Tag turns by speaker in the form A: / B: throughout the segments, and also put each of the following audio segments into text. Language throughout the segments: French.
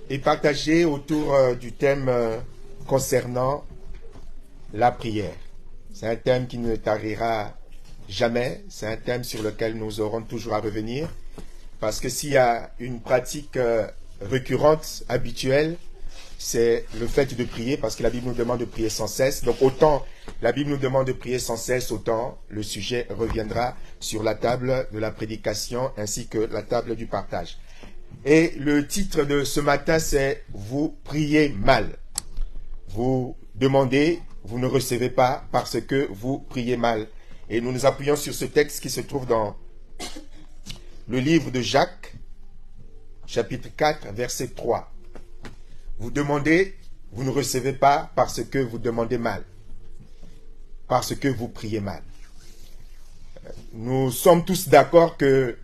A: et partager autour du thème concernant la prière. C'est un thème qui ne tarira jamais, c'est un thème sur lequel nous aurons toujours à revenir, parce que s'il y a une pratique récurrente, habituelle, c'est le fait de prier, parce que la Bible nous demande de prier sans cesse. Donc autant la Bible nous demande de prier sans cesse, autant le sujet reviendra sur la table de la prédication ainsi que la table du partage. Et le titre de ce matin, c'est « Vous priez mal ». Vous demandez, vous ne recevez pas parce que vous priez mal. Et nous nous appuyons sur ce texte qui se trouve dans le livre de Jacques, chapitre 4, verset 3. Vous demandez, vous ne recevez pas parce que vous demandez mal, parce que vous priez mal. Nous sommes tous d'accord que,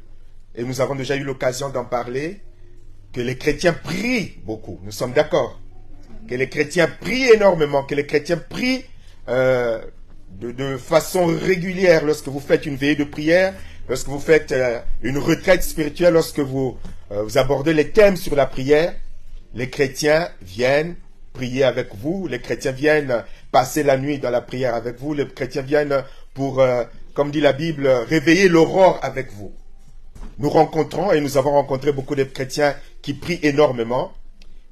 A: et nous avons déjà eu l'occasion d'en parler, que les chrétiens prient beaucoup. Nous sommes d'accord que les chrétiens prient énormément, que les chrétiens prient de façon régulière lorsque vous faites une veillée de prière, lorsque vous faites une retraite spirituelle, lorsque vous abordez les thèmes sur la prière. Les chrétiens viennent prier avec vous, les chrétiens viennent passer la nuit dans la prière avec vous, les chrétiens viennent pour, comme dit la Bible, réveiller l'aurore avec vous. Nous rencontrons, et nous avons rencontré beaucoup de chrétiens qui prient énormément,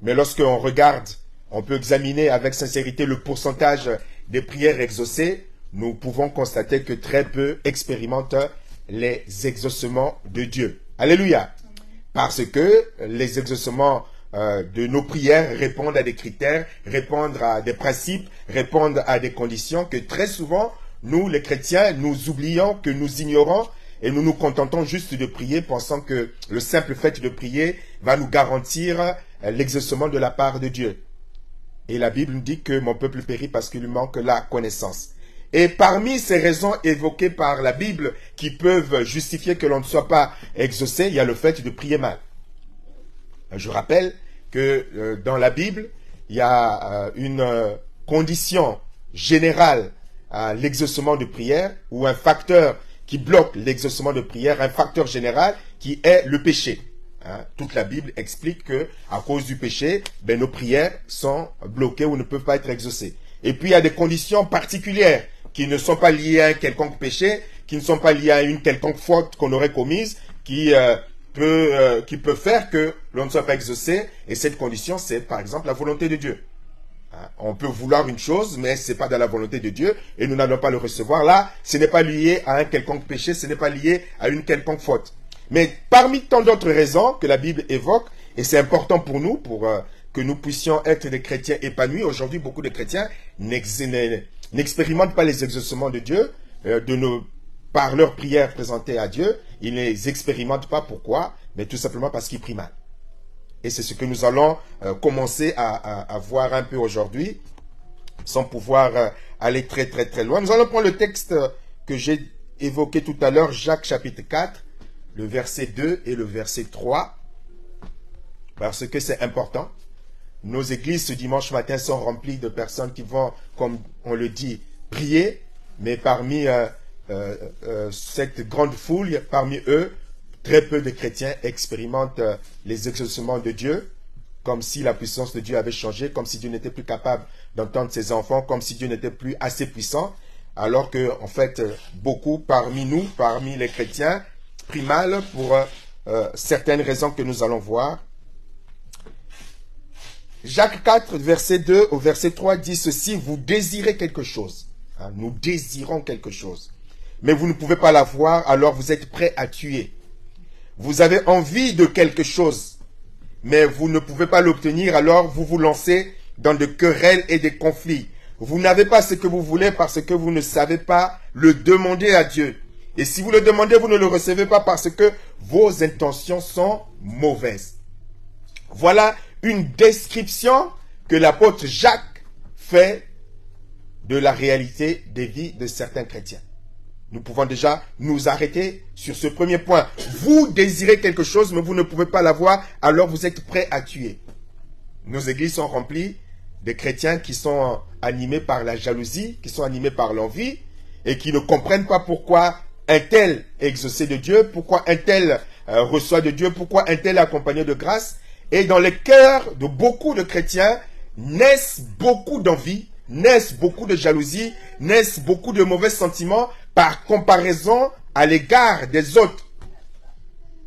A: mais lorsqu'on regarde, on peut examiner avec sincérité le pourcentage des prières exaucées, nous pouvons constater que très peu expérimentent les exaucements de Dieu. Alléluia! Parce que les exaucements de nos prières répondent à des critères, répondent à des principes, répondent à des conditions que très souvent, nous les chrétiens, nous oublions, que nous ignorons et nous nous contentons juste de prier pensant que le simple fait de prier va nous garantir l'exaucement de la part de Dieu. Et la Bible nous dit que mon peuple périt parce qu'il lui manque la connaissance. Et parmi ces raisons évoquées par la Bible qui peuvent justifier que l'on ne soit pas exaucé, il y a le fait de prier mal. Je rappelle que dans la Bible, il y a une condition générale à l'exaucement de prière, ou un facteur qui bloque l'exaucement de prière, un facteur général qui est le péché. Toute la Bible explique que à cause du péché, nos prières sont bloquées ou ne peuvent pas être exaucées. Et puis il y a des conditions particulières qui ne sont pas liées à un quelconque péché, qui ne sont pas liées à une quelconque faute qu'on aurait commise, qui peut faire que l'on ne soit pas exaucé. Et cette condition, c'est par exemple la volonté de Dieu. On peut vouloir une chose, mais ce n'est pas dans la volonté de Dieu, et nous n'allons pas le recevoir. Là, ce n'est pas lié à un quelconque péché, ce n'est pas lié à une quelconque faute. Mais parmi tant d'autres raisons que la Bible évoque, et c'est important pour nous, pour que nous puissions être des chrétiens épanouis. Aujourd'hui, beaucoup de chrétiens n'expérimentent pas les exaucements de Dieu, par leurs prières présentées à Dieu. Ils ne les expérimentent pas. Pourquoi? Mais tout simplement parce qu'ils prient mal. Et c'est ce que nous allons commencer à voir un peu aujourd'hui, sans pouvoir aller très très très loin. Nous allons prendre le texte que j'ai évoqué tout à l'heure, Jacques chapitre 4, le verset 2 et le verset 3, parce que c'est important. Nos églises ce dimanche matin sont remplies de personnes qui vont, comme on le dit, prier, mais parmi cette grande foule, parmi eux, très peu de chrétiens expérimentent les exaucements de Dieu, comme si la puissance de Dieu avait changé, comme si Dieu n'était plus capable d'entendre ses enfants, comme si Dieu n'était plus assez puissant, alors que, en fait, beaucoup parmi nous, parmi les chrétiens, prient mal pour certaines raisons que nous allons voir. Jacques 4, verset 2 au verset 3 dit ceci: vous désirez quelque chose. Nous désirons quelque chose. Mais vous ne pouvez pas l'avoir, alors vous êtes prêts à tuer. Vous avez envie de quelque chose, mais vous ne pouvez pas l'obtenir, alors vous vous lancez dans des querelles et des conflits. Vous n'avez pas ce que vous voulez parce que vous ne savez pas le demander à Dieu. Et si vous le demandez, vous ne le recevez pas parce que vos intentions sont mauvaises. Voilà une description que l'apôtre Jacques fait de la réalité des vies de certains chrétiens. Nous pouvons déjà nous arrêter sur ce premier point. Vous désirez quelque chose, mais vous ne pouvez pas l'avoir, alors vous êtes prêts à tuer. Nos églises sont remplies de chrétiens qui sont animés par la jalousie, qui sont animés par l'envie, et qui ne comprennent pas pourquoi un tel est exaucé de Dieu, pourquoi un tel reçoit de Dieu, pourquoi un tel est accompagné de grâce, Et dans les cœurs de beaucoup de chrétiens, naissent beaucoup d'envie, naissent beaucoup de jalousie, naissent beaucoup de mauvais sentiments par comparaison à l'égard des autres.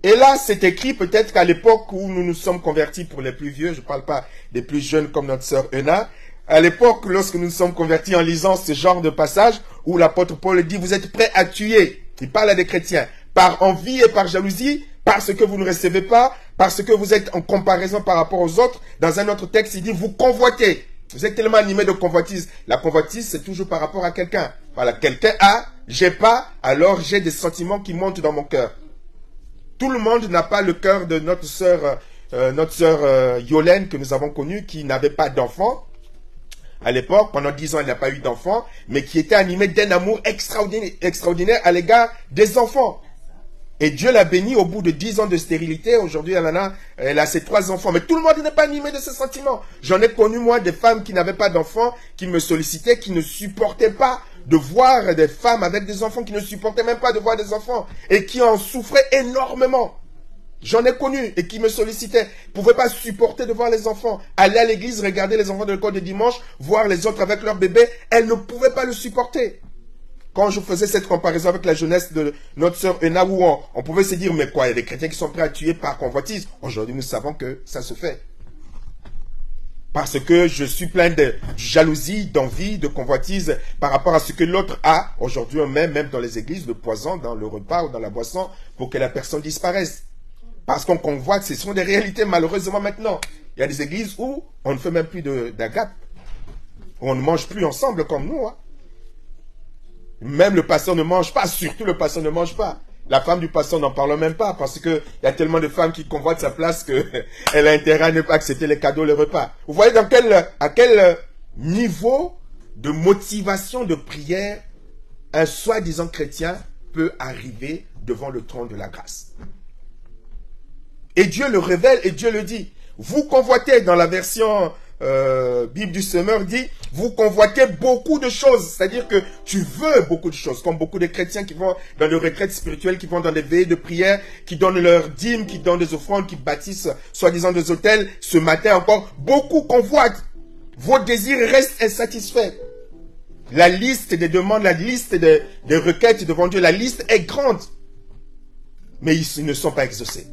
A: Et là, c'est écrit peut-être qu'à l'époque où nous nous sommes convertis, pour les plus vieux, je ne parle pas des plus jeunes comme notre sœur Euna, à l'époque, lorsque nous nous sommes convertis en lisant ce genre de passage, où l'apôtre Paul dit, vous êtes prêts à tuer, il parle à des chrétiens, par envie et par jalousie, parce que vous ne recevez pas, parce que vous êtes en comparaison par rapport aux autres. Dans un autre texte, il dit, vous convoitez. Vous êtes tellement animé de convoitise. La convoitise, c'est toujours par rapport à quelqu'un. Voilà, quelqu'un a, j'ai pas, alors j'ai des sentiments qui montent dans mon cœur. Tout le monde n'a pas le cœur de notre sœur Yolène que nous avons connue, qui n'avait pas d'enfant. À l'époque, pendant 10 ans, elle n'a pas eu d'enfant, mais qui était animée d'un amour extraordinaire à l'égard des enfants. Et Dieu l'a bénie au bout de 10 ans de stérilité. Aujourd'hui, elle a ses 3 enfants. Mais tout le monde n'est pas animé de ce sentiment. J'en ai connu, moi, des femmes qui n'avaient pas d'enfants, qui me sollicitaient, qui ne supportaient pas de voir des femmes avec des enfants, qui ne supportaient même pas de voir des enfants, et qui en souffraient énormément. J'en ai connu et qui me sollicitaient. Ils ne pouvaient pas supporter de voir les enfants. Aller à l'église, regarder les enfants de l'école de dimanche, voir les autres avec leurs bébés. Elles ne pouvaient pas le supporter. Quand je faisais cette comparaison avec la jeunesse de notre sœur Euna, où on pouvait se dire, mais quoi, il y a des chrétiens qui sont prêts à tuer par convoitise. Aujourd'hui, nous savons que ça se fait. Parce que je suis plein de jalousie, d'envie, de convoitise par rapport à ce que l'autre a. Aujourd'hui, on met même dans les églises le poison dans le repas ou dans la boisson pour que la personne disparaisse. Parce qu'on convoite, ce sont des réalités malheureusement maintenant. Il y a des églises où on ne fait même plus d'agape. On ne mange plus ensemble comme nous. Hein. Même le pasteur ne mange pas, surtout le pasteur ne mange pas. La femme du pasteur n'en parle même pas parce qu'il y a tellement de femmes qui convoitent sa place qu'elle a intérêt à ne pas accepter les cadeaux, les repas. Vous voyez à quel niveau de motivation de prière un soi-disant chrétien peut arriver devant le trône de la grâce. Et Dieu le révèle et Dieu le dit. Vous convoitez, dans la version Bible du Semeur dit, vous convoitez beaucoup de choses. C'est-à-dire que tu veux beaucoup de choses. Comme beaucoup de chrétiens qui vont dans des retraites spirituelles, qui vont dans des veillées de prière, qui donnent leurs dîmes, qui donnent des offrandes, qui bâtissent soi-disant des hôtels. Ce matin encore, beaucoup convoitent. Vos désirs restent insatisfaits. La liste des demandes, la liste des requêtes devant Dieu, la liste est grande. Mais ils ne sont pas exaucés.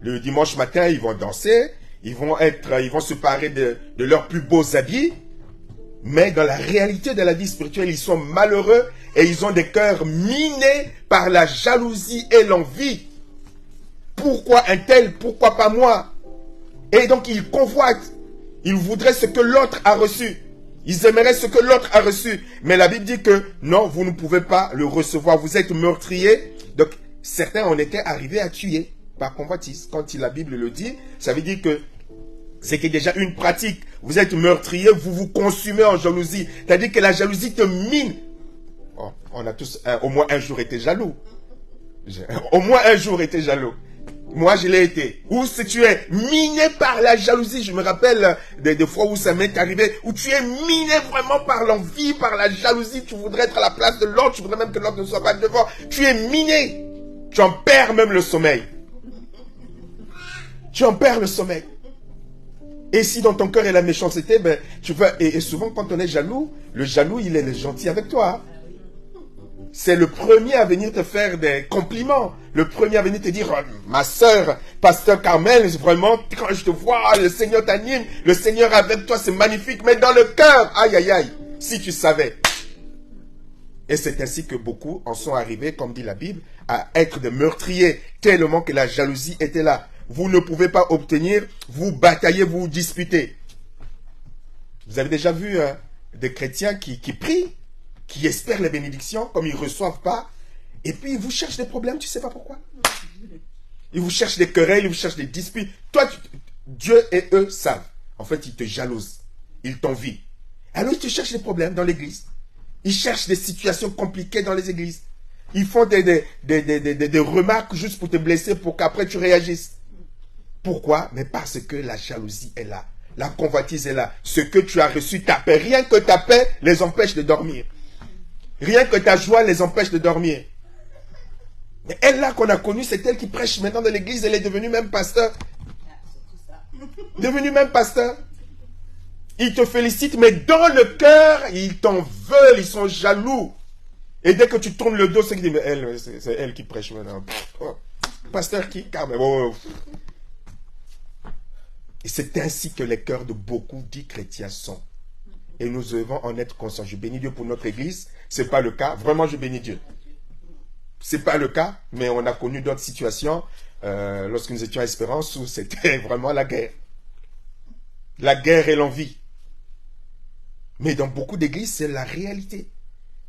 A: Le dimanche matin, ils vont danser, ils vont se parer de leurs plus beaux habits, mais dans la réalité de la vie spirituelle, ils sont malheureux et ils ont des cœurs minés par la jalousie et l'envie. Pourquoi un tel? Pourquoi pas moi? Et donc ils convoitent. Ils voudraient ce que l'autre a reçu. Ils aimeraient ce que l'autre a reçu. Mais la Bible dit que non, vous ne pouvez pas le recevoir. Vous êtes meurtriers. Donc certains en étaient arrivés à tuer par convoitise. Quand la Bible le dit, ça veut dire que c'est déjà une pratique. Vous êtes meurtrier, vous vous consumez en jalousie. C'est-à-dire que la jalousie te mine. Oh, on a tous au moins un jour été jaloux. Au moins un jour été jaloux. Moi, je l'ai été. Où si tu es miné par la jalousie, je me rappelle des fois où ça m'est arrivé, où tu es miné vraiment par l'envie, par la jalousie, tu voudrais être à la place de l'autre, tu voudrais même que l'autre ne soit pas devant. Tu es miné. Tu en perds même le sommeil. Tu en perds le sommeil. Et si dans ton cœur est la méchanceté, ben, tu vas, et souvent quand on est jaloux, le jaloux, il est gentil avec toi. C'est le premier à venir te faire des compliments. Le premier à venir te dire, oh, ma sœur, pasteur Carmel, vraiment, quand je te vois, le Seigneur t'anime, le Seigneur avec toi, c'est magnifique. Mais dans le cœur, aïe, aïe, aïe, si tu savais. Et c'est ainsi que beaucoup en sont arrivés, comme dit la Bible, à être des meurtriers, tellement que la jalousie était là. Vous ne pouvez pas obtenir, vous bataillez, vous disputez. Vous avez déjà vu des chrétiens qui prient, qui espèrent les bénédictions, comme ils ne reçoivent pas, et puis ils vous cherchent des problèmes, tu ne sais pas pourquoi. Ils vous cherchent des querelles, ils vous cherchent des disputes. Toi, Dieu et eux savent. En fait, ils te jalousent, ils t'envient. Alors ils te cherchent des problèmes dans l'église. Ils cherchent des situations compliquées dans les églises. Ils font des remarques juste pour te blesser, pour qu'après tu réagisses. Pourquoi? Mais parce que la jalousie est là. La convoitise est là. Ce que tu as reçu, ta paix. Rien que ta paix les empêche de dormir. Rien que ta joie les empêche de dormir. Mais elle là qu'on a connue, c'est elle qui prêche maintenant dans l'église. Elle est devenue même pasteur. devenu même pasteur. Ils te félicitent, mais dans le cœur, ils t'en veulent, ils sont jaloux. Et dès que tu tournes le dos, c'est qu'ils disent, mais elle, c'est elle qui prêche maintenant. Oh, pasteur qui, car même. Oh. Et c'est ainsi que les cœurs de beaucoup dits chrétiens sont. Et nous devons en être conscients. Je bénis Dieu pour notre église. C'est pas le cas. Vraiment, je bénis Dieu. C'est pas le cas, mais on a connu d'autres situations lorsque nous étions à Espérance où c'était vraiment la guerre. La guerre et l'envie. Mais dans beaucoup d'églises, c'est la réalité.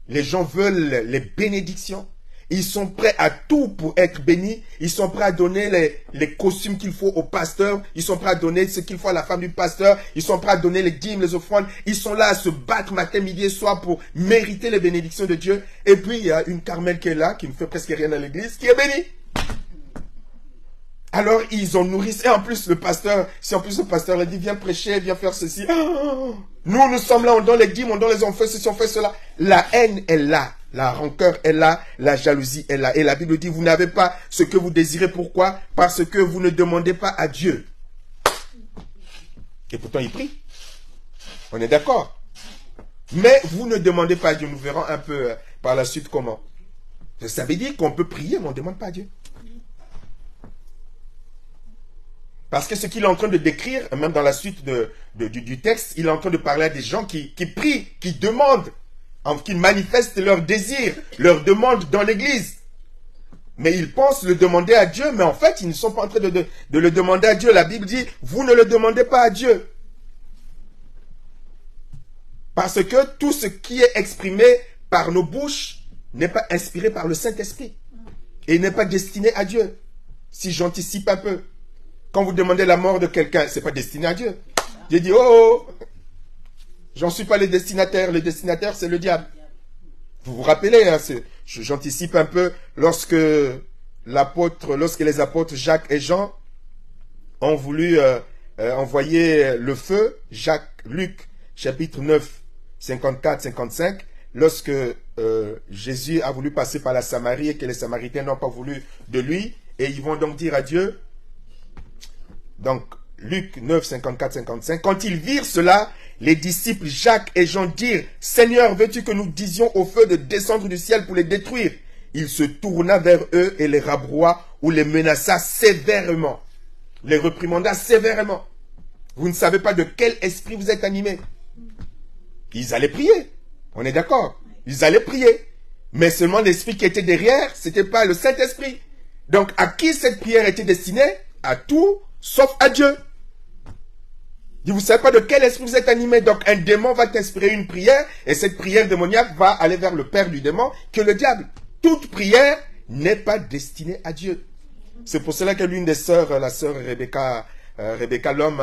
A: Les gens veulent les bénédictions. Ils sont prêts à tout pour être bénis. Ils sont prêts à donner les costumes qu'il faut au pasteur. Ils sont prêts à donner ce qu'il faut à la femme du pasteur. Ils sont prêts à donner les dîmes, les offrandes. Ils sont là à se battre matin, midi et soir pour mériter les bénédictions de Dieu. Et puis, il y a une Carmel qui est là, qui ne fait presque rien à l'église, qui est bénie. Alors, ils en nourrissent. Et en plus, le pasteur, si en plus le pasteur leur dit, viens prêcher, viens faire ceci. Nous, nous sommes là, on donne les dîmes, on donne les offrandes, ceci, on fait cela. La haine est là. La rancœur est là, la jalousie est là. Et la Bible dit, vous n'avez pas ce que vous désirez. Pourquoi? Parce que vous ne demandez pas à Dieu. Et pourtant, il prie. On est d'accord. Mais vous ne demandez pas à Dieu. Nous verrons un peu par la suite comment. Ça veut dire qu'on peut prier, mais on ne demande pas à Dieu. Parce que ce qu'il est en train de décrire, même dans la suite du texte, il est en train de parler à des gens qui prient, qui demandent, qui manifestent leur désir, leur demande dans l'église. Mais ils pensent le demander à Dieu, mais en fait, ils ne sont pas en train de le demander à Dieu. La Bible dit, vous ne le demandez pas à Dieu. Parce que tout ce qui est exprimé par nos bouches n'est pas inspiré par le Saint-Esprit. Et n'est pas destiné à Dieu. Si j'anticipe un peu. Quand vous demandez la mort de quelqu'un, ce n'est pas destiné à Dieu. Dieu dit, oh, j'en suis pas le destinataire. Le destinataire, c'est le diable. Vous vous rappelez, hein, j'anticipe un peu, lorsque les apôtres Jacques et Jean ont voulu envoyer le feu, Luc, chapitre 9, 54-55, lorsque Jésus a voulu passer par la Samarie et que les Samaritains n'ont pas voulu de lui, et ils vont donc dire à Dieu, donc Luc 9, 54-55, quand ils virent cela, les disciples Jacques et Jean dirent, Seigneur, veux-tu que nous disions au feu de descendre du ciel pour les détruire? Il se tourna vers eux et les rabroua ou les menaça sévèrement, les réprimanda sévèrement. Vous ne savez pas de quel esprit vous êtes animés. Ils allaient prier, on est d'accord. Ils allaient prier, mais seulement l'esprit qui était derrière, c'était pas le Saint-Esprit. Donc à qui cette prière était destinée? À tout, sauf à Dieu. Vous ne savez pas de quel esprit vous êtes animé. Donc un démon va t'inspirer une prière et cette prière démoniaque va aller vers le père du démon qui est le diable. Toute prière n'est pas destinée à Dieu. C'est pour cela que l'une des sœurs, la sœur Rebecca Lhomme,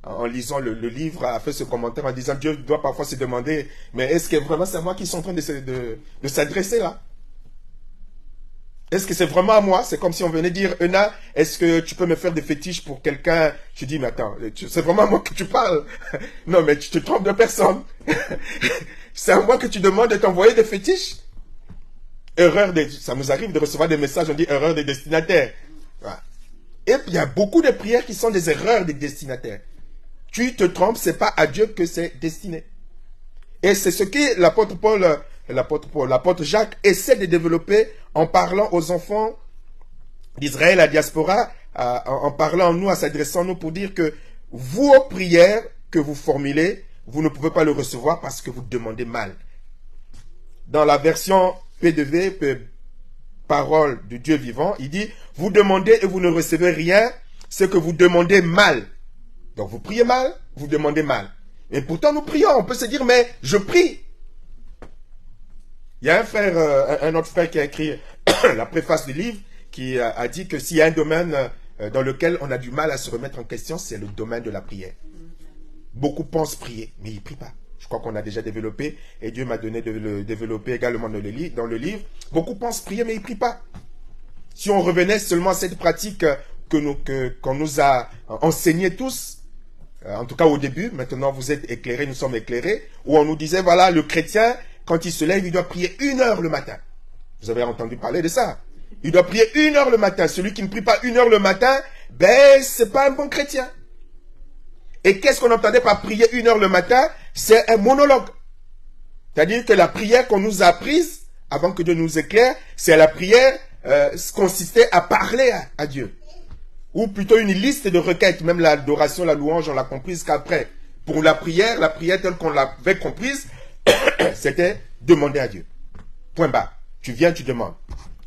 A: en lisant le livre, a fait ce commentaire en disant Dieu doit parfois se demander, mais est-ce que vraiment c'est à moi qui sont en train de s'adresser là? Est-ce que c'est vraiment à moi? C'est comme si on venait dire, Euna, est-ce que tu peux me faire des fétiches pour quelqu'un? Je dis, mais attends, c'est vraiment à moi que tu parles? Non, mais tu te trompes de personne. C'est à moi que tu demandes de t'envoyer des fétiches? Ça nous arrive de recevoir des messages, on dit erreur des destinataires. Voilà. Et puis il y a beaucoup de prières qui sont des erreurs des destinataires. Tu te trompes, c'est pas à Dieu que c'est destiné. Et c'est ce que l'apôtre Jacques essaie de développer en parlant aux enfants d'Israël, à la diaspora, en parlant en nous, en s'adressant à nous pour dire que vos prières que vous formulez, vous ne pouvez pas le recevoir parce que vous demandez mal. Dans la version PDV, parole de Dieu vivant, il dit, vous demandez et vous ne recevez rien, c'est que vous demandez mal. Donc vous priez mal, vous demandez mal. Et pourtant nous prions, on peut se dire, mais je prie. Il y a un frère, un autre frère qui a écrit la préface du livre, qui a dit que s'il y a un domaine dans lequel on a du mal à se remettre en question, c'est le domaine de la prière. Beaucoup pensent prier, mais ils ne prient pas. Je crois qu'on a déjà développé, et Dieu m'a donné de le développer également dans le livre. Beaucoup pensent prier, mais ils ne prient pas. Si on revenait seulement à cette pratique qu'on nous a enseignée tous, en tout cas au début, maintenant vous êtes éclairés, nous sommes éclairés, où on nous disait, voilà, le chrétien, quand il se lève, il doit prier 1 heure le matin. Vous avez entendu parler de ça. Il doit prier 1 heure le matin. Celui qui ne prie pas 1 heure le matin, ben, c'est pas un bon chrétien. Et qu'est-ce qu'on entendait par prier 1 heure le matin? C'est un monologue. C'est-à-dire que la prière qu'on nous a apprise, avant que Dieu nous éclaire, c'est la prière consistait à parler à Dieu. Ou plutôt une liste de requêtes. Même l'adoration, la louange, on l'a comprise qu'après. Pour la prière telle qu'on l'avait comprise, c'était demander à Dieu. Point barre. Tu viens, tu demandes.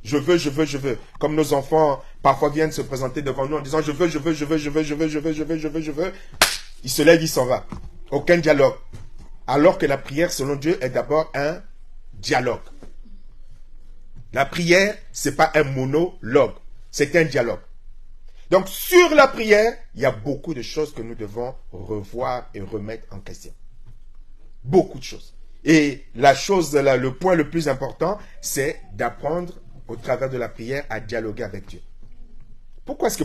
A: Je veux, je veux, je veux. Comme nos enfants parfois viennent se présenter devant nous en disant je veux, je veux, je veux, je veux, je veux, je veux, je veux, je veux, je veux. Il se lève, il s'en va. Aucun dialogue. Alors que la prière, selon Dieu, est d'abord un dialogue. La prière, c'est pas un monologue. C'est un dialogue. Donc, sur la prière, il y a beaucoup de choses que nous devons revoir et remettre en question. Beaucoup de choses. Et le point le plus important, c'est d'apprendre au travers de la prière à dialoguer avec Dieu. Pourquoi est-ce que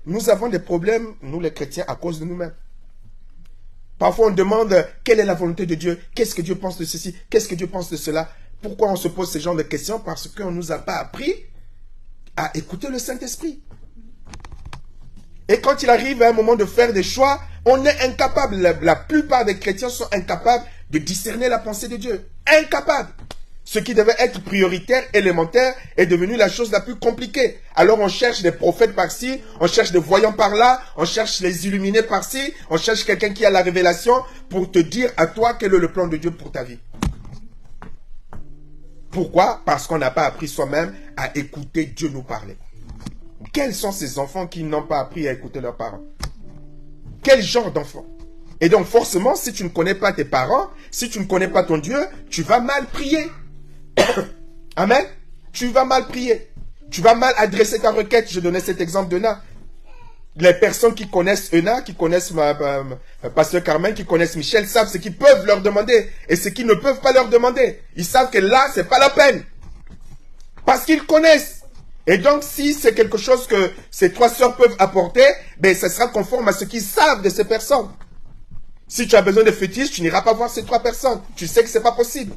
A: nous avons des problèmes, nous les chrétiens, à cause de nous-mêmes? Parfois on demande quelle est la volonté de Dieu, qu'est-ce que Dieu pense de ceci, qu'est-ce que Dieu pense de cela. Pourquoi on se pose ce genre de questions? Parce qu'on ne nous a pas appris à écouter le Saint-Esprit. Et quand il arrive à un moment de faire des choix, on est incapable. La plupart des chrétiens sont incapables de discerner la pensée de Dieu. Incapables. Ce qui devait être prioritaire, élémentaire, est devenu la chose la plus compliquée. Alors on cherche des prophètes par-ci, on cherche des voyants par-là, on cherche les illuminés par-ci, on cherche quelqu'un qui a la révélation pour te dire à toi quel est le plan de Dieu pour ta vie. Pourquoi? Parce qu'on n'a pas appris soi-même à écouter Dieu nous parler. Quels sont ces enfants qui n'ont pas appris à écouter leurs parents? Quel genre d'enfants? Et donc forcément, si tu ne connais pas tes parents, si tu ne connais pas ton Dieu, tu vas mal prier. Amen. Tu vas mal prier. Tu vas mal adresser ta requête. Je donnais cet exemple d'Euna. Les personnes qui connaissent Euna, qui connaissent Pasteur Carmen, qui connaissent Michel, savent ce qu'ils peuvent leur demander et ce qu'ils ne peuvent pas leur demander. Ils savent que là, c'est pas la peine. Parce qu'ils connaissent. Et donc, si c'est quelque chose que ces trois sœurs peuvent apporter, ben, ça sera conforme à ce qu'ils savent de ces personnes. Si tu as besoin de fétiches, tu n'iras pas voir ces trois personnes. Tu sais que c'est pas possible.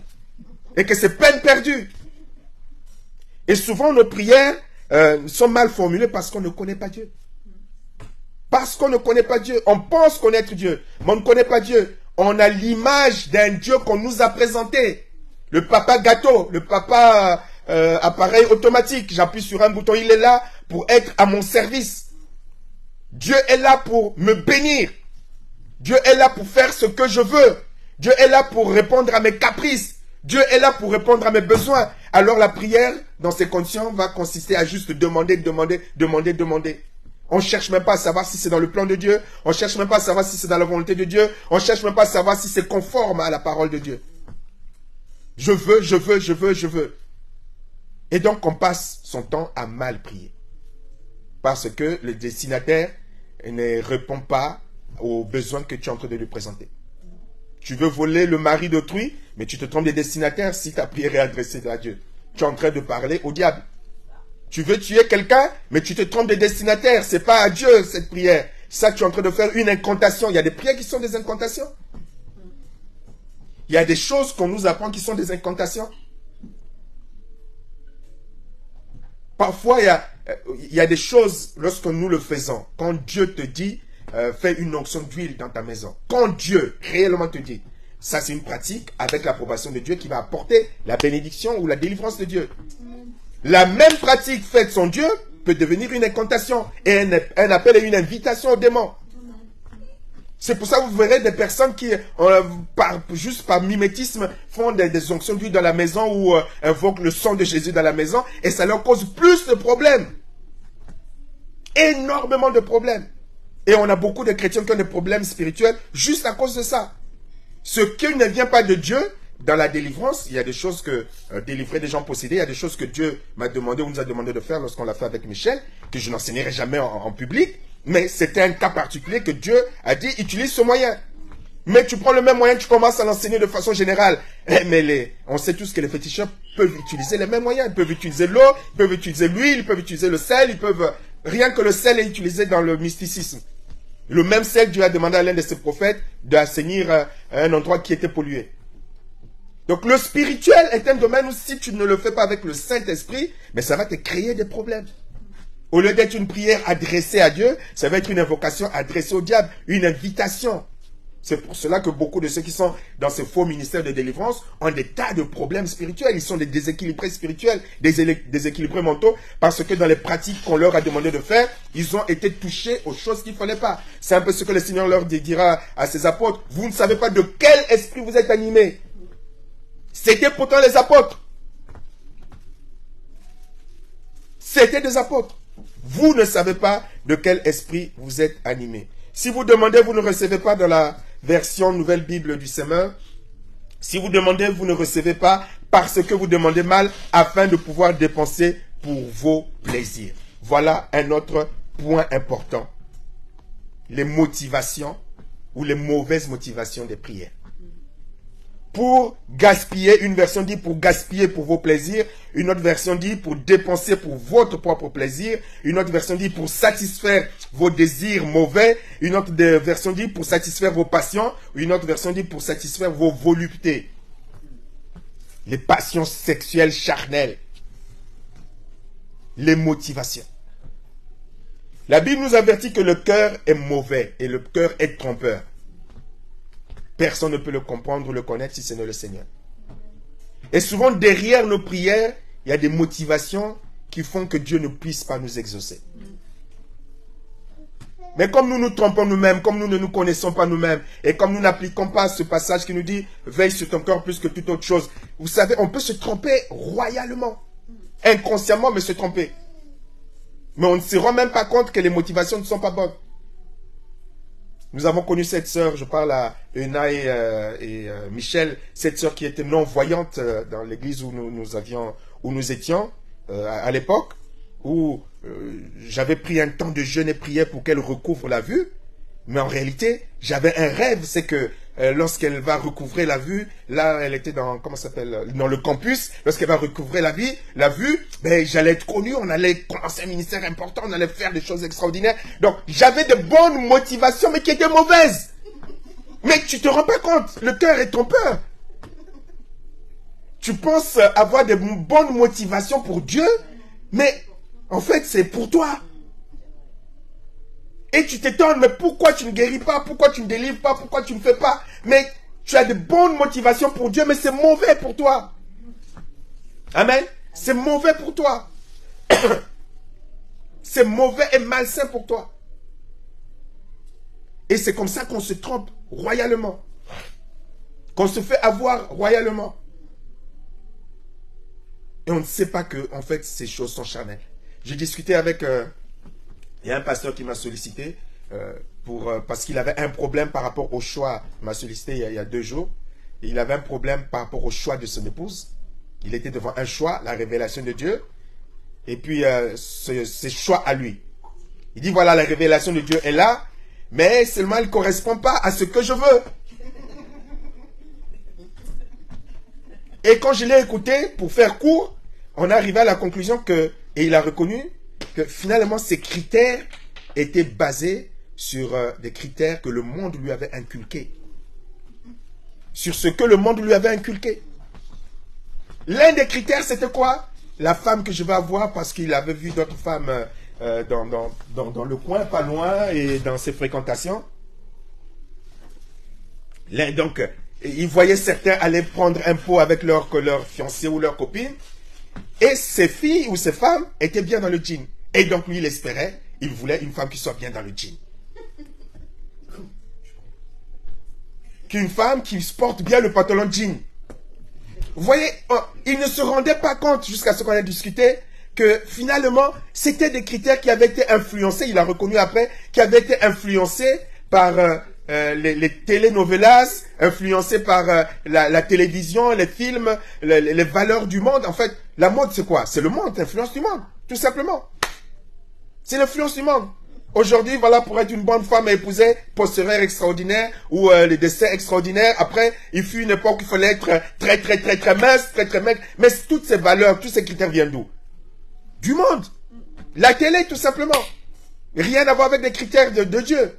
A: Et que c'est peine perdue. Et souvent, nos prières sont mal formulées parce qu'on ne connaît pas Dieu. Parce qu'on ne connaît pas Dieu. On pense connaître Dieu, mais on ne connaît pas Dieu. On a l'image d'un Dieu qu'on nous a présenté. Le papa gâteau, le papa appareil automatique. J'appuie sur un bouton, il est là pour être à mon service. Dieu est là pour me bénir. Dieu est là pour faire ce que je veux. Dieu est là pour répondre à mes caprices. Dieu est là pour répondre à mes besoins. Alors la prière, dans ces conditions, va consister à juste demander, demander, demander, demander. On ne cherche même pas à savoir si c'est dans le plan de Dieu. On ne cherche même pas à savoir si c'est dans la volonté de Dieu. On ne cherche même pas à savoir si c'est conforme à la parole de Dieu. Je veux, je veux, je veux, je veux. Et donc on passe son temps à mal prier. Parce que le destinataire ne répond pas aux besoins que tu es en train de lui présenter. Tu veux voler le mari d'autrui, mais tu te trompes de destinataire si ta prière est adressée à Dieu. Tu es en train de parler au diable. Tu veux tuer quelqu'un, mais tu te trompes de destinataire. C'est pas à Dieu cette prière. Ça, tu es en train de faire une incantation. Il y a des prières qui sont des incantations. Il y a des choses qu'on nous apprend qui sont des incantations. Parfois, il y a des choses, lorsque nous le faisons, quand Dieu te dit, fais une onction d'huile dans ta maison. Quand Dieu réellement te dit, ça c'est une pratique avec l'approbation de Dieu qui va apporter la bénédiction ou la délivrance de Dieu. La même pratique faite sans Dieu peut devenir une incantation et un appel et une invitation au démon. C'est pour ça que vous verrez des personnes qui, juste par mimétisme, font des onctions d'huile dans la maison ou invoquent le sang de Jésus dans la maison et ça leur cause plus de problèmes. Énormément de problèmes. Et on a beaucoup de chrétiens qui ont des problèmes spirituels juste à cause de ça. Ce qui ne vient pas de Dieu, dans la délivrance, il y a des choses que délivrer des gens possédés, il y a des choses que Dieu m'a demandé ou nous a demandé de faire lorsqu'on l'a fait avec Michel, que je n'enseignerai jamais en public, mais c'était un cas particulier que Dieu a dit, utilise ce moyen. Mais tu prends le même moyen, tu commences à l'enseigner de façon générale. Mais on sait tous que les féticheurs peuvent utiliser les mêmes moyens. Ils peuvent utiliser l'eau, ils peuvent utiliser l'huile, ils peuvent utiliser le sel, ils peuvent... Rien que le sel est utilisé dans le mysticisme. Le même sel, Dieu a demandé à l'un de ses prophètes d'assainir un endroit qui était pollué. Donc le spirituel est un domaine où si tu ne le fais pas avec le Saint-Esprit, mais ça va te créer des problèmes. Au lieu d'être une prière adressée à Dieu, ça va être une invocation adressée au diable, une invitation. C'est pour cela que beaucoup de ceux qui sont dans ce faux ministère de délivrance ont des tas de problèmes spirituels. Ils sont des déséquilibrés spirituels, des déséquilibrés mentaux, parce que dans les pratiques qu'on leur a demandé de faire, ils ont été touchés aux choses qu'il ne fallait pas. C'est un peu ce que le Seigneur leur dira à ses apôtres. Vous ne savez pas de quel esprit vous êtes animés. C'était pourtant les apôtres. C'était des apôtres. Vous ne savez pas de quel esprit vous êtes animés. Si vous demandez, vous ne recevez pas dans la version Nouvelle Bible du Semeur. Si vous demandez, vous ne recevez pas parce que vous demandez mal afin de pouvoir dépenser pour vos plaisirs. Voilà un autre point important. Les motivations ou les mauvaises motivations des prières. Pour gaspiller, une version dit pour gaspiller pour vos plaisirs, une autre version dit pour dépenser pour votre propre plaisir, une autre version dit pour satisfaire vos désirs mauvais, une autre version dit pour satisfaire vos passions, une autre version dit pour satisfaire vos voluptés. Les passions sexuelles charnelles, les motivations. La Bible nous avertit que le cœur est mauvais et le cœur est trompeur. Personne ne peut le comprendre ou le connaître si ce n'est le Seigneur. Et souvent, derrière nos prières, il y a des motivations qui font que Dieu ne puisse pas nous exaucer. Mais comme nous nous trompons nous-mêmes, comme nous ne nous connaissons pas nous-mêmes, et comme nous n'appliquons pas ce passage qui nous dit « Veille sur ton cœur plus que toute autre chose », vous savez, on peut se tromper royalement, inconsciemment, mais se tromper. Mais on ne se rend même pas compte que les motivations ne sont pas bonnes. Nous avons connu cette sœur, je parle à Euna et Michel, cette sœur qui était non-voyante dans l'église où nous étions à l'époque, où j'avais pris un temps de jeûne et prière pour qu'elle recouvre la vue, mais en réalité, j'avais un rêve, c'est que lorsqu'elle va recouvrer la vue, là elle était dans, comment ça s'appelle, dans le campus, lorsqu'elle va recouvrer la vue, ben, j'allais être connu, on allait commencer un ministère important, on allait faire des choses extraordinaires. Donc j'avais de bonnes motivations, mais qui étaient mauvaises. Mais tu te rends pas compte, le cœur est trompeur. Tu penses avoir de bonnes motivations pour Dieu, mais en fait c'est pour toi. Et tu t'étonnes, mais pourquoi tu ne guéris pas? Pourquoi tu ne délivres pas? Pourquoi tu ne fais pas? Mais tu as de bonnes motivations pour Dieu, mais c'est mauvais pour toi. Amen. C'est mauvais pour toi. C'est mauvais et malsain pour toi. Et c'est comme ça qu'on se trompe royalement. Qu'on se fait avoir royalement. Et on ne sait pas que, en fait, ces choses sont charnelles. J'ai discuté avec... il y a un pasteur qui m'a sollicité parce qu'il avait un problème par rapport au choix. Il m'a sollicité il y a 2 jours. Et il avait un problème par rapport au choix de son épouse. Il était devant un choix, la révélation de Dieu. Et puis, ce choix à lui. Il dit, voilà, la révélation de Dieu est là, mais seulement elle ne correspond pas à ce que je veux. Et quand je l'ai écouté, pour faire court, on est arrivé à la conclusion que, et il a reconnu, que finalement ces critères étaient basés sur des critères que le monde lui avait inculqués. Sur ce que le monde lui avait inculqué. L'un des critères, c'était quoi? La femme que je vais avoir, parce qu'il avait vu d'autres femmes dans le coin, pas loin, et dans ses fréquentations. Donc, il voyait certains aller prendre un pot avec leur fiancé ou leur copine, et ces filles ou ces femmes étaient bien dans le jean. Et donc, lui, il espérait, il voulait une femme qui soit bien dans le jean. Qu'une femme qui porte bien le pantalon jean. Vous voyez, il ne se rendait pas compte, jusqu'à ce qu'on ait discuté, que finalement, c'était des critères qui avaient été influencés, il a reconnu après, qui avaient été influencés par les telenovelas, influencés par la télévision, les films, les valeurs du monde. En fait, la mode, c'est quoi? C'est le monde, l'influence du monde, tout simplement. C'est l'influence du monde. Aujourd'hui, voilà, pour être une bonne femme à épouser, postérieur extraordinaire ou les dessins extraordinaires. Après, il fut une époque où il fallait être très mince, très maigre. Mais toutes ces valeurs, tous ces critères viennent d'où? Du monde. La télé, tout simplement. Rien à voir avec les critères de Dieu.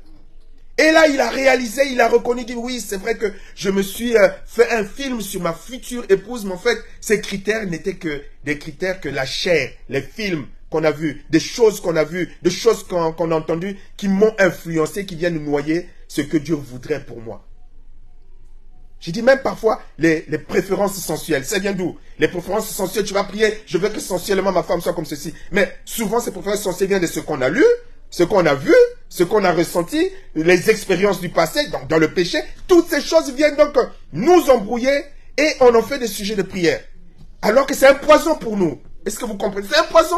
A: Et là, il a réalisé, il a reconnu, il dit, oui, c'est vrai que je me suis fait un film sur ma future épouse, mais en fait, ces critères n'étaient que des critères que la chair, les films qu'on a vues, des choses qu'on a vues, des choses qu'on a entendues, qui m'ont influencé, qui viennent noyer ce que Dieu voudrait pour moi. Je dis même parfois les préférences sensuelles. Ça vient d'où? Les préférences sensuelles, tu vas prier, je veux que sensuellement ma femme soit comme ceci. Mais souvent, ces préférences sensuelles viennent de ce qu'on a lu, ce qu'on a vu, ce qu'on a ressenti, les expériences du passé, donc dans le péché. Toutes ces choses viennent donc nous embrouiller et on en fait des sujets de prière. Alors que c'est un poison pour nous. Est-ce que vous comprenez? C'est un poison.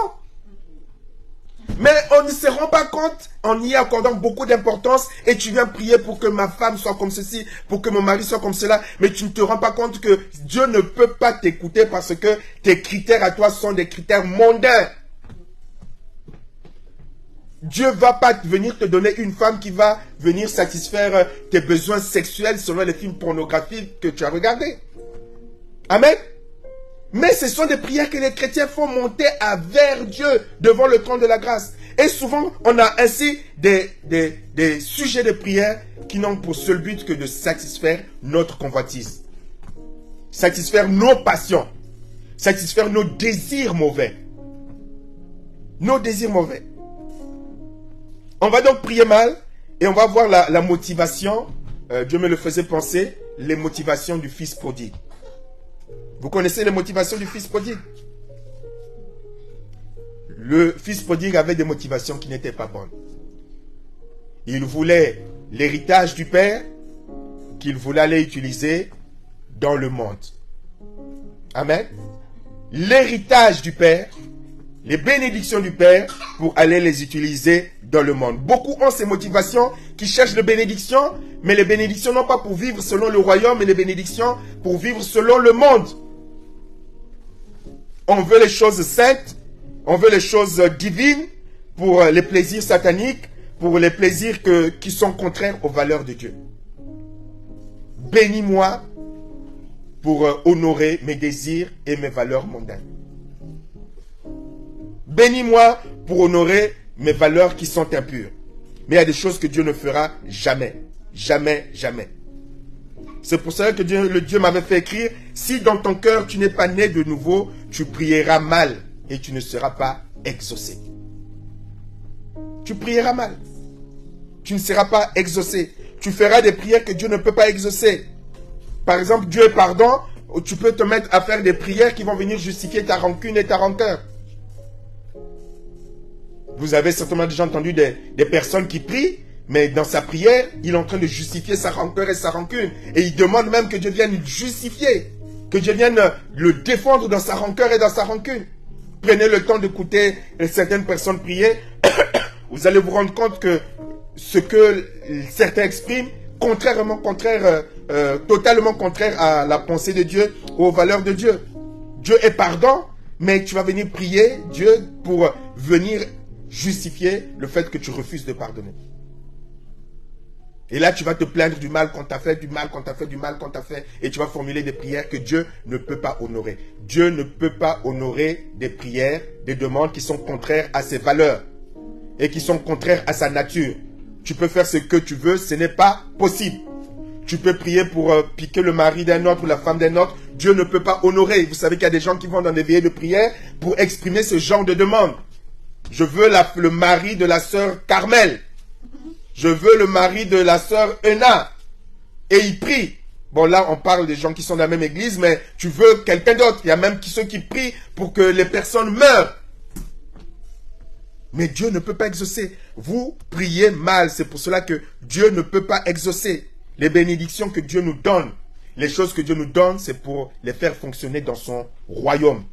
A: Mais on ne se rend pas compte en y accordant beaucoup d'importance et tu viens prier pour que ma femme soit comme ceci, pour que mon mari soit comme cela, mais tu ne te rends pas compte que Dieu ne peut pas t'écouter parce que tes critères à toi sont des critères mondains. Dieu ne va pas venir te donner une femme qui va venir satisfaire tes besoins sexuels selon les films pornographiques que tu as regardés. Amen. Mais ce sont des prières que les chrétiens font monter vers Dieu devant le trône de la grâce. Et souvent, on a ainsi des sujets de prière qui n'ont pour seul but que de satisfaire notre convoitise. Satisfaire nos passions. Satisfaire nos désirs mauvais. Nos désirs mauvais. On va donc prier mal et on va voir la motivation. Dieu me le faisait penser, les motivations du fils prodigue. Vous connaissez les motivations du fils prodigue? Le fils prodigue avait des motivations qui n'étaient pas bonnes. Il voulait l'héritage du père qu'il voulait aller utiliser dans le monde. Amen. L'héritage du père, les bénédictions du père pour aller les utiliser dans le monde. Beaucoup ont ces motivations qui cherchent les bénédictions, mais les bénédictions non pas pour vivre selon le royaume, mais les bénédictions pour vivre selon le monde. On veut les choses saintes, on veut les choses divines pour les plaisirs sataniques, pour les plaisirs qui sont contraires aux valeurs de Dieu. Bénis-moi pour honorer mes désirs et mes valeurs mondaines. Bénis-moi pour honorer mes valeurs qui sont impures. Mais il y a des choses que Dieu ne fera jamais. Jamais, jamais. C'est pour cela que Dieu m'avait fait écrire, si dans ton cœur tu n'es pas né de nouveau, tu prieras mal et tu ne seras pas exaucé. Tu prieras mal. Tu ne seras pas exaucé. Tu feras des prières que Dieu ne peut pas exaucer. Par exemple, Dieu est pardon, tu peux te mettre à faire des prières qui vont venir justifier ta rancune et ta rancœur. Vous avez certainement déjà entendu des personnes qui prient, mais dans sa prière, il est en train de justifier sa rancœur et sa rancune. Et il demande même que Dieu vienne le justifier. Que Dieu vienne le défendre dans sa rancœur et dans sa rancune. Prenez le temps d'écouter certaines personnes prier. Vous allez vous rendre compte que ce que certains expriment, totalement contraire à la pensée de Dieu, aux valeurs de Dieu. Dieu est pardon, mais tu vas venir prier Dieu pour venir justifier le fait que tu refuses de pardonner. Et là, tu vas te plaindre du mal qu'on t'a fait, du mal qu'on t'a fait, du mal qu'on t'a fait. Et tu vas formuler des prières que Dieu ne peut pas honorer. Dieu ne peut pas honorer des prières, des demandes qui sont contraires à ses valeurs. Et qui sont contraires à sa nature. Tu peux faire ce que tu veux, ce n'est pas possible. Tu peux prier pour piquer le mari d'un autre ou la femme d'un autre. Dieu ne peut pas honorer. Vous savez qu'il y a des gens qui vont dans des veillées de prière pour exprimer ce genre de demande. Je veux le mari de la sœur Carmel. Je veux le mari de la sœur Ena. Et il prie. Bon, là, on parle des gens qui sont dans la même église, mais tu veux quelqu'un d'autre. Il y a même ceux qui prient pour que les personnes meurent. Mais Dieu ne peut pas exaucer. Vous priez mal. C'est pour cela que Dieu ne peut pas exaucer. Les bénédictions que Dieu nous donne, les choses que Dieu nous donne, c'est pour les faire fonctionner dans son royaume.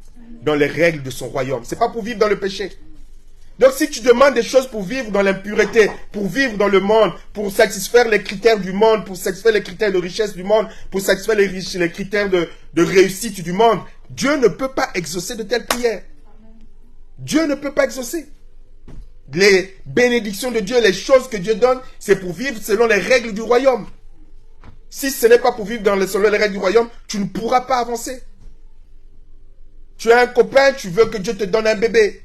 A: Dans les règles de son royaume. C'est pas pour vivre dans le péché. Donc si tu demandes des choses pour vivre dans l'impureté, pour vivre dans le monde, pour satisfaire les critères du monde, pour satisfaire les critères de richesse du monde, pour satisfaire les critères de réussite du monde, Dieu ne peut pas exaucer de telles prières. Dieu ne peut pas exaucer. Les bénédictions de Dieu, les choses que Dieu donne, c'est pour vivre selon les règles du royaume. Si ce n'est pas pour vivre selon les règles du royaume, tu ne pourras pas avancer. Tu as un copain, tu veux que Dieu te donne un bébé.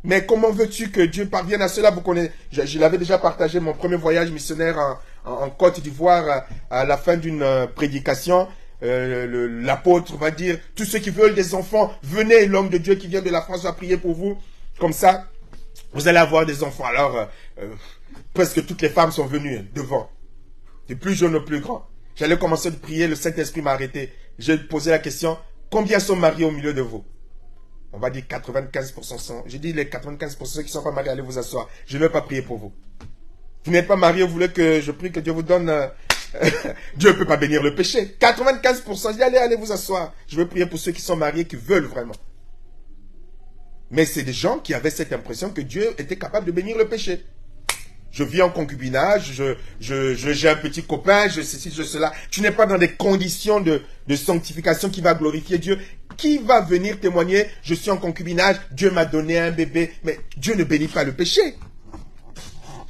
A: Mais comment veux-tu que Dieu parvienne à cela? Vous connaissez, je l'avais déjà partagé, mon premier voyage missionnaire en Côte d'Ivoire à la fin d'une prédication. l'apôtre va dire, tous ceux qui veulent des enfants, venez, l'homme de Dieu qui vient de la France va prier pour vous. Comme ça, vous allez avoir des enfants. Alors, presque toutes les femmes sont venues devant, du plus jeune au plus grand. J'allais commencer de prier, le Saint-Esprit m'a arrêté. J'ai posé la question, combien sont mariés au milieu de vous? On va dire 95% sont. J'ai dit les 95% ceux qui ne sont pas mariés, allez vous asseoir. Je ne vais pas prier pour vous. Vous n'êtes pas mariés, vous voulez que je prie que Dieu vous donne... Dieu ne peut pas bénir le péché. 95%, je dis allez vous asseoir. Je veux prier pour ceux qui sont mariés, qui veulent vraiment. Mais c'est des gens qui avaient cette impression que Dieu était capable de bénir le péché. Je vis en concubinage, j'ai un petit copain, je ceci, je cela. Tu n'es pas dans des conditions de sanctification qui va glorifier Dieu. Qui va venir témoigner, je suis en concubinage, Dieu m'a donné un bébé. Mais Dieu ne bénit pas le péché.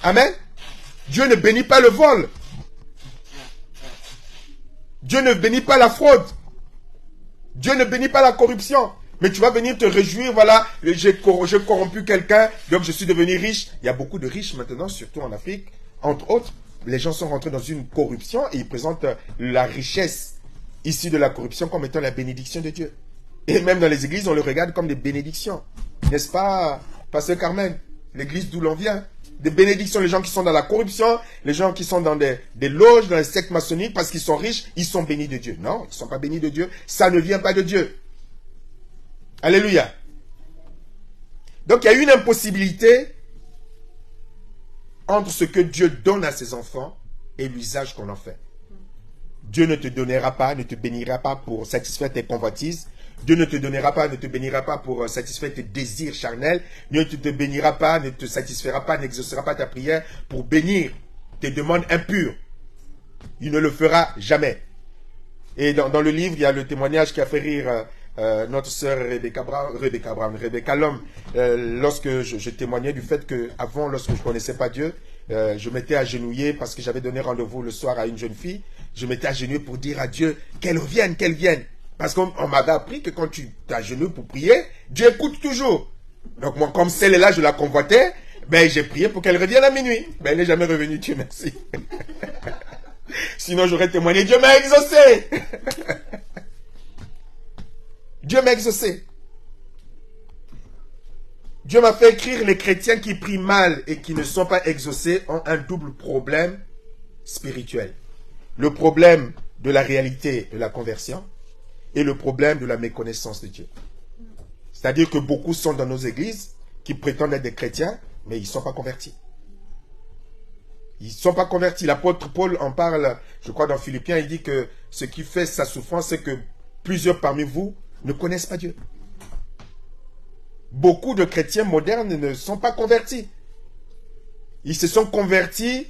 A: Amen. Dieu ne bénit pas le vol. Dieu ne bénit pas la fraude. Dieu ne bénit pas la corruption. Mais tu vas venir te réjouir, voilà, j'ai corrompu quelqu'un, donc je suis devenu riche. Il y a beaucoup de riches maintenant, surtout en Afrique. Entre autres, les gens sont rentrés dans une corruption et ils présentent la richesse issue de la corruption comme étant la bénédiction de Dieu. Et même dans les églises, on le regarde comme des bénédictions. N'est-ce pas, Pasteur Carmen? L'église d'où l'on vient. Des bénédictions, les gens qui sont dans la corruption, les gens qui sont dans des loges, dans les sectes maçonniques, parce qu'ils sont riches, ils sont bénis de Dieu. Non, ils ne sont pas bénis de Dieu. Ça ne vient pas de Dieu. Alléluia. Donc il y a une impossibilité entre ce que Dieu donne à ses enfants et l'usage qu'on en fait. Dieu ne te donnera pas, ne te bénira pas pour satisfaire tes convoitises. Dieu ne te donnera pas, ne te bénira pas pour satisfaire tes désirs charnels. Dieu ne te bénira pas, ne te satisfera pas, n'exaucera pas ta prière pour bénir tes demandes impures. Il ne le fera jamais. Et dans le livre, il y a le témoignage qui a fait rire notre sœur Rebecca Lhomme, lorsque je témoignais du fait que avant, lorsque je ne connaissais pas Dieu, je m'étais agenouillé parce que j'avais donné rendez-vous le soir à une jeune fille. Je m'étais agenouillé pour dire à Dieu qu'elle vienne, qu'elle vienne. Parce qu'on m'avait appris que quand tu t'agenouilles pour prier, Dieu écoute toujours. Donc moi, comme celle est là, je la convoitais, ben j'ai prié pour qu'elle revienne à minuit. Ben elle n'est jamais revenue, Dieu merci. Sinon j'aurais témoigné, Dieu m'a exaucé. Dieu m'a exaucé. Dieu m'a fait écrire, les chrétiens qui prient mal et qui ne sont pas exaucés ont un double problème spirituel. Le problème de la réalité de la conversion et le problème de la méconnaissance de Dieu. C'est-à-dire que beaucoup sont dans nos églises qui prétendent être des chrétiens, mais ils ne sont pas convertis. Ils ne sont pas convertis. L'apôtre Paul en parle, je crois dans Philippiens, il dit que ce qui fait sa souffrance, c'est que plusieurs parmi vous ne connaissent pas Dieu. Beaucoup de chrétiens modernes ne sont pas convertis. Ils se sont convertis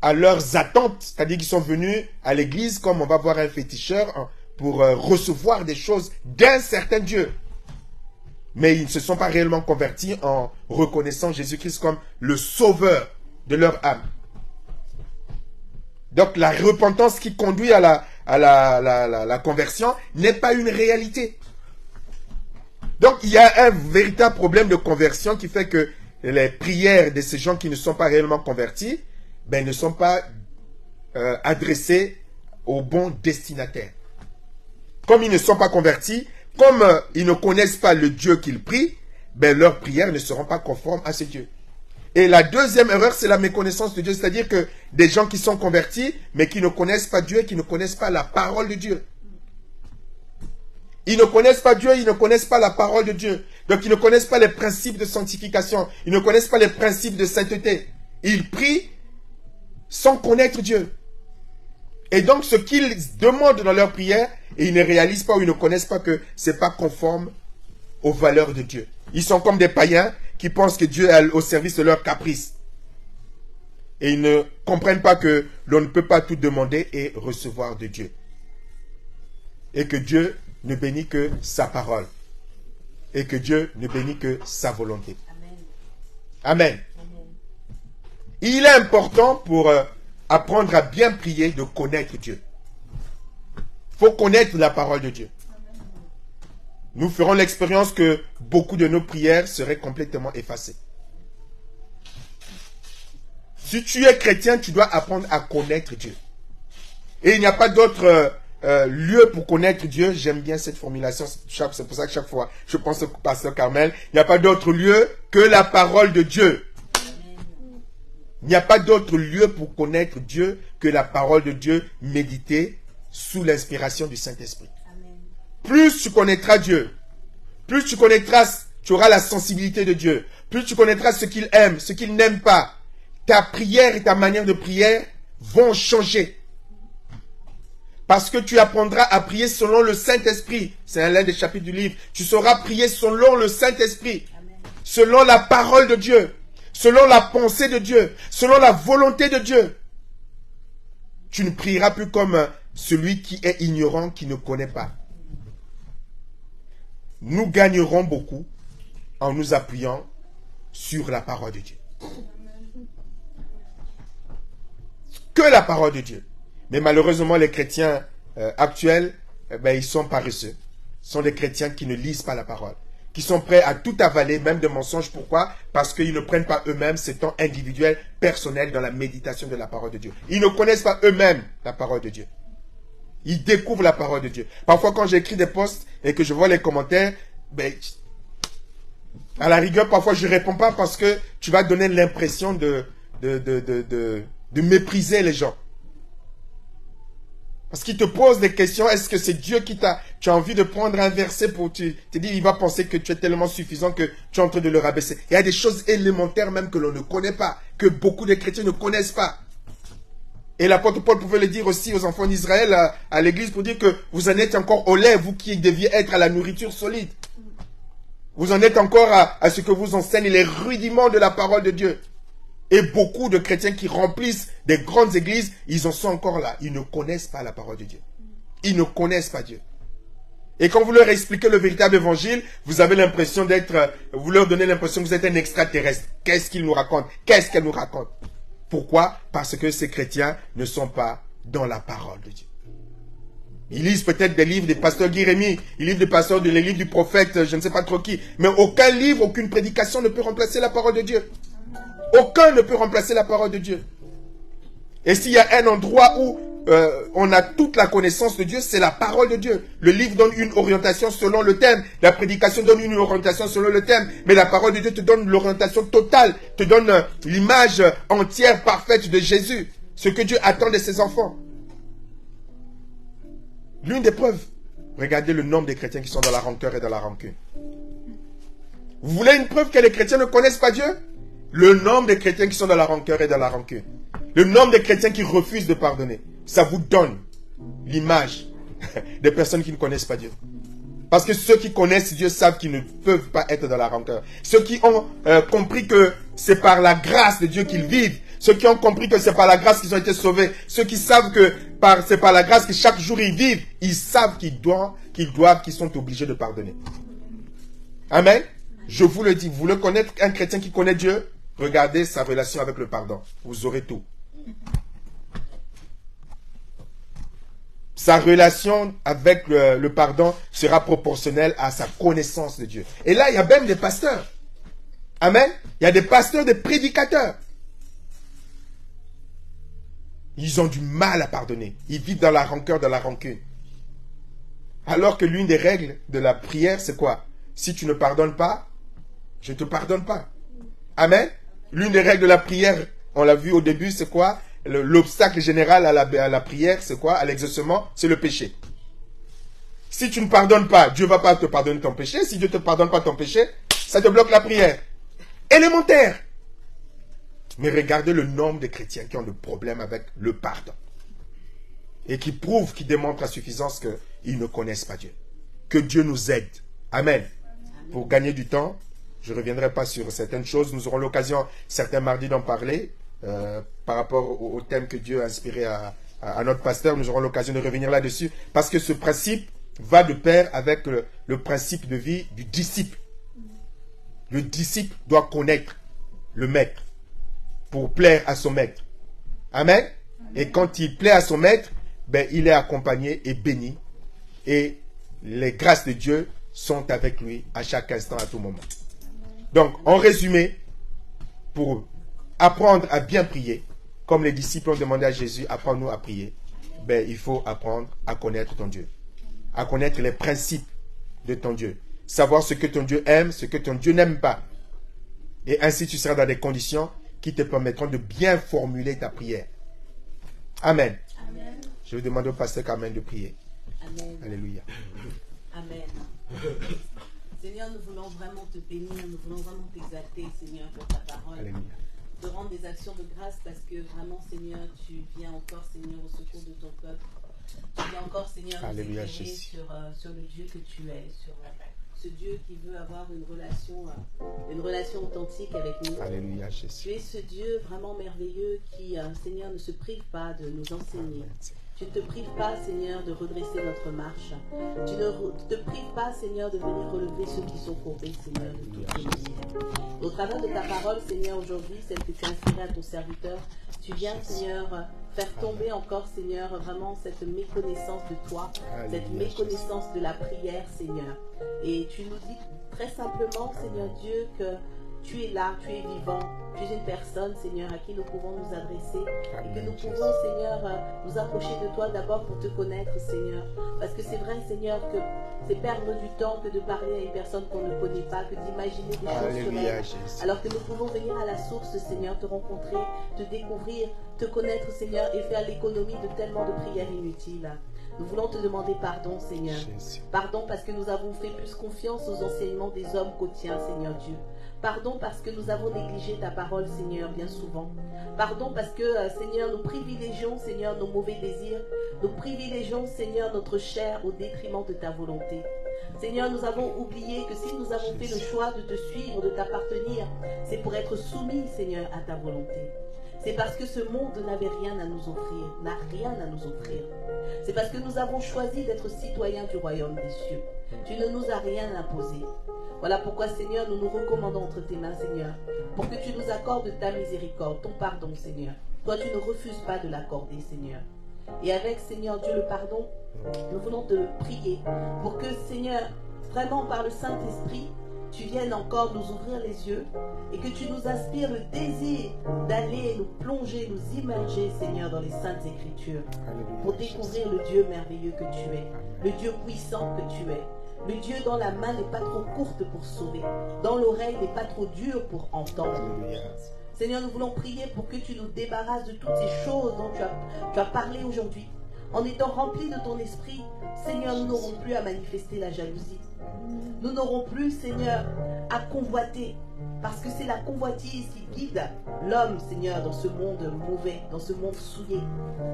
A: à leurs attentes, c'est-à-dire qu'ils sont venus à l'église comme on va voir un féticheur pour recevoir des choses d'un certain Dieu. Mais ils ne se sont pas réellement convertis en reconnaissant Jésus-Christ comme le sauveur de leur âme. Donc la repentance qui conduit à la conversion n'est pas une réalité. Donc il y a un véritable problème de conversion qui fait que les prières de ces gens qui ne sont pas réellement convertis ne sont pas adressées au bon destinataire. Comme ils ne sont pas convertis, comme ils ne connaissent pas le Dieu qu'ils prient, leurs prières ne seront pas conformes à ce Dieu. Et la deuxième erreur, c'est la méconnaissance de Dieu. C'est-à-dire que des gens qui sont convertis, mais qui ne connaissent pas Dieu, qui ne connaissent pas la parole de Dieu. Ils ne connaissent pas Dieu, ils ne connaissent pas la parole de Dieu. Donc ils ne connaissent pas les principes de sanctification. Ils ne connaissent pas les principes de sainteté. Ils prient sans connaître Dieu. Et donc ce qu'ils demandent dans leur prière, et ils ne réalisent pas ou ils ne connaissent pas que ce n'est pas conforme aux valeurs de Dieu. Ils sont comme des païens qui pensent que Dieu est au service de leurs caprices. Et ils ne comprennent pas que l'on ne peut pas tout demander et recevoir de Dieu. Et que Dieu ne bénit que sa parole. Et que Dieu ne bénit que sa volonté. Amen. Amen. Il est important pour apprendre à bien prier de connaître Dieu. Il faut connaître la parole de Dieu. Nous ferons l'expérience que beaucoup de nos prières seraient complètement effacées. Si tu es chrétien, tu dois apprendre à connaître Dieu. Et il n'y a pas d'autre lieu pour connaître Dieu. J'aime bien cette formulation. C'est pour ça que chaque fois, je pense au pasteur Carmel. Il n'y a pas d'autre lieu que la parole de Dieu. Il n'y a pas d'autre lieu pour connaître Dieu que la parole de Dieu méditée sous l'inspiration du Saint-Esprit. Plus tu connaîtras Dieu, plus tu connaîtras, tu auras la sensibilité de Dieu, plus tu connaîtras ce qu'il aime, ce qu'il n'aime pas. Ta prière et ta manière de prière vont changer. Parce que tu apprendras à prier selon le Saint-Esprit. C'est l'un des chapitres du livre. Tu sauras prier selon le Saint-Esprit, selon la parole de Dieu, selon la pensée de Dieu, selon la volonté de Dieu. Tu ne prieras plus comme celui qui est ignorant, qui ne connaît pas. Nous gagnerons beaucoup en nous appuyant sur la parole de Dieu. Que la parole de Dieu. Mais malheureusement, les chrétiens actuels, ils sont paresseux. Ce sont des chrétiens qui ne lisent pas la parole, qui sont prêts à tout avaler, même de mensonges. Pourquoi? Parce qu'ils ne prennent pas eux-mêmes ce temps individuel, personnel dans la méditation de la parole de Dieu. Ils ne connaissent pas eux-mêmes la parole de Dieu. Ils découvrent la parole de Dieu. Parfois, quand j'écris des posts et que je vois les commentaires, à la rigueur, parfois, je ne réponds pas parce que tu vas donner l'impression de mépriser les gens. Parce qu'ils te posent des questions. Est-ce que c'est Dieu qui t'a... Tu as envie de prendre un verset pour te dire, il va penser que tu es tellement suffisant que tu es en train de le rabaisser. Il y a des choses élémentaires même que l'on ne connaît pas, que beaucoup de chrétiens ne connaissent pas. Et l'apôtre Paul pouvait le dire aussi aux enfants d'Israël à l'église pour dire que vous en êtes encore au lait, vous qui deviez être à la nourriture solide. Vous en êtes encore à ce que vous enseigne les rudiments de la parole de Dieu. Et beaucoup de chrétiens qui remplissent des grandes églises, ils en sont encore là. Ils ne connaissent pas la parole de Dieu. Ils ne connaissent pas Dieu. Et quand vous leur expliquez le véritable évangile, vous avez l'impression vous leur donnez l'impression que vous êtes un extraterrestre. Qu'est-ce qu'ils nous racontent? Qu'est-ce qu'elles nous racontent? Pourquoi? Parce que ces chrétiens ne sont pas dans la parole de Dieu. Ils lisent peut-être des livres des pasteurs Guy-Rémy, ils lisent des livres du prophète, je ne sais pas trop qui. Mais aucun livre, aucune prédication ne peut remplacer la parole de Dieu. Aucun ne peut remplacer la parole de Dieu. Et s'il y a un endroit où on a toute la connaissance de Dieu, c'est la parole de Dieu. Le livre donne une orientation selon le thème. La prédication donne une orientation selon le thème. Mais la parole de Dieu te donne l'orientation totale, te donne l'image entière, parfaite de Jésus. Ce que Dieu attend de ses enfants. L'une des preuves, regardez le nombre de chrétiens qui sont dans la rancœur et dans la rancune. Vous voulez une preuve que les chrétiens ne connaissent pas Dieu? Le nombre de chrétiens qui sont dans la rancœur et dans la rancune. Le nombre de chrétiens qui refusent de pardonner. Ça vous donne l'image des personnes qui ne connaissent pas Dieu. Parce que ceux qui connaissent Dieu savent qu'ils ne peuvent pas être dans la rancœur. Ceux qui ont compris que c'est par la grâce de Dieu qu'ils vivent. Ceux qui ont compris que c'est par la grâce qu'ils ont été sauvés. Ceux qui savent que c'est par la grâce que chaque jour ils vivent. Ils savent qu'ils sont obligés de pardonner. Amen. Je vous le dis, vous voulez connaître un chrétien qui connaît Dieu? Regardez sa relation avec le pardon. Vous aurez tout. Sa relation avec le pardon sera proportionnelle à sa connaissance de Dieu. Et là, il y a même des pasteurs. Amen. Il y a des pasteurs, des prédicateurs. Ils ont du mal à pardonner. Ils vivent dans la rancœur, dans la rancune. Alors que l'une des règles de la prière, c'est quoi? Si tu ne pardonnes pas, je ne te pardonne pas. Amen. L'une des règles de la prière, on l'a vu au début, c'est quoi? L'obstacle général à la prière, c'est quoi? À l'exaucement, c'est le péché. Si tu ne pardonnes pas, Dieu ne va pas te pardonner ton péché. Si Dieu ne te pardonne pas ton péché, ça te bloque la prière. Élémentaire. Mais regardez le nombre de chrétiens qui ont des problèmes avec le pardon. Et qui prouvent, qui démontrent à suffisance qu'ils ne connaissent pas Dieu. Que Dieu nous aide. Amen. Pour gagner du temps, je ne reviendrai pas sur certaines choses. Nous aurons l'occasion, certains mardis, d'en parler. Par rapport au thème que Dieu a inspiré à notre pasteur. Nous aurons l'occasion de revenir là-dessus. Parce que ce principe va de pair avec le principe de vie du disciple. Le disciple doit connaître le maître pour plaire à son maître. Amen. Et quand il plaît à son maître, il est accompagné et béni. Et les grâces de Dieu sont avec lui à chaque instant, à tout moment. Donc, en résumé, pour apprendre à bien prier, comme les disciples ont demandé à Jésus, apprends-nous à prier. ben, il faut apprendre à connaître ton Dieu. À connaître les principes de ton Dieu. Savoir ce que ton Dieu aime, ce que ton Dieu n'aime pas. Et ainsi, tu seras dans des conditions qui te permettront de bien formuler ta prière. Amen.
B: Amen.
A: Je vais demander au pasteur Carmen de prier.
B: Amen.
A: Alléluia.
B: Amen. Seigneur, nous voulons vraiment te bénir, nous voulons vraiment t'exalter, Seigneur, pour ta parole.
A: Alléluia.
B: Te rendre des actions de grâce parce que vraiment, Seigneur, tu viens encore, Seigneur, au secours de ton peuple. Tu viens encore, Seigneur, nous
A: Alléluia,
B: éclairer
A: Jésus.
B: sur le Dieu que tu es, sur ce Dieu qui veut avoir une relation authentique avec nous.
A: Alléluia,
B: Tu
A: Jésus.
B: es ce Dieu vraiment merveilleux qui, Seigneur, ne se prive pas de nous enseigner. Tu ne te prives pas, Seigneur, de redresser notre marche. Tu ne te prives pas, Seigneur, de venir relever ceux qui sont courbés, Seigneur, de toutes les manières. Au travers de ta parole, Seigneur, aujourd'hui, celle que tu as inspirée à ton serviteur, tu viens, Seigneur, faire tomber encore, Seigneur, vraiment cette méconnaissance de toi, cette méconnaissance de la prière, Seigneur. Et tu nous dis très simplement, Seigneur Dieu, que tu es là, tu es vivant, tu es une personne, Seigneur, à qui nous pouvons nous adresser et que nous pouvons, Seigneur, nous approcher de toi d'abord pour te connaître, Seigneur. Parce que c'est vrai, Seigneur, que c'est perdre du temps que de parler à une personne qu'on ne connaît pas, que d'imaginer des choses sur elle. Alors que nous pouvons venir à la source, Seigneur, te rencontrer, te découvrir, te connaître, Seigneur, et faire l'économie de tellement de prières inutiles. Nous voulons te demander pardon, Seigneur. Pardon parce que nous avons fait plus confiance aux enseignements des hommes qu'aux tiens, Seigneur Dieu. Pardon parce que nous avons négligé ta parole, Seigneur, bien souvent. Pardon parce que, Seigneur, nous privilégions, Seigneur, nos mauvais désirs. Nous privilégions, Seigneur, notre chair au détriment de ta volonté. Seigneur, nous avons oublié que si nous avons fait le choix de te suivre, de t'appartenir, c'est pour être soumis, Seigneur, à ta volonté. C'est parce que ce monde n'avait rien à nous offrir, n'a rien à nous offrir. C'est parce que nous avons choisi d'être citoyens du royaume des cieux. Tu ne nous as rien imposé. Voilà pourquoi, Seigneur, nous nous recommandons entre tes mains, Seigneur, pour que tu nous accordes ta miséricorde, ton pardon, Seigneur. Toi, tu ne refuses pas de l'accorder, Seigneur. Et avec, Seigneur Dieu, le pardon, nous voulons te prier pour que, Seigneur, vraiment par le Saint-Esprit, tu viennes encore nous ouvrir les yeux et que tu nous inspires le désir d'aller nous plonger, nous immerger, Seigneur, dans les Saintes Écritures pour découvrir le Dieu merveilleux que tu es, le Dieu puissant que tu es, le Dieu dont la main n'est pas trop courte pour sauver, dont l'oreille n'est pas trop dure pour entendre. Seigneur, nous voulons prier pour que tu nous débarrasses de toutes ces choses dont tu as parlé aujourd'hui. En étant remplis de ton esprit, Seigneur, nous n'aurons plus à manifester la jalousie. Nous n'aurons plus, Seigneur, à convoiter. Parce que c'est la convoitise qui guide l'homme, Seigneur, dans ce monde mauvais, dans ce monde souillé.